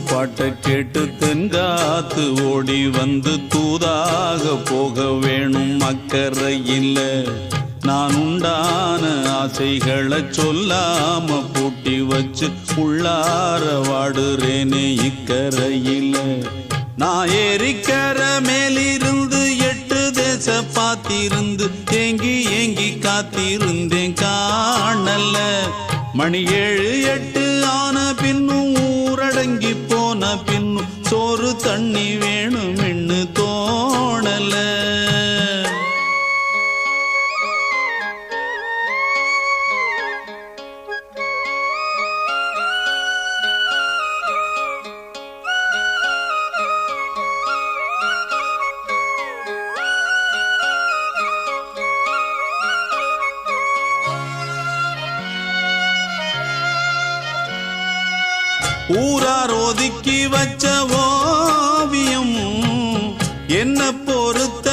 பாட்டை கேட்டு தென்காத்து ஓடி வந்து தூதாக போக வேணும் அக்கறையில். நான் உண்டான ஆசைகளை சொல்லாம பூட்டி வச்சு உள்ளார வாடுறேனே இக்கரையில். நான் ஏரிக்கர மேலிருந்து 8 தேச பார்த்திருந்து ஏங்கி ஏங்கி காத்திருந்தேன் காணல. மணி 7 8 ஆன பின்னும் ஊரடங்கி போன பின்னும் சோறு தண்ணி வேணும்னு தோணல. ஊரார் ஒதுக்கி வச்ச ஓவியம் என்ன பொறுத்த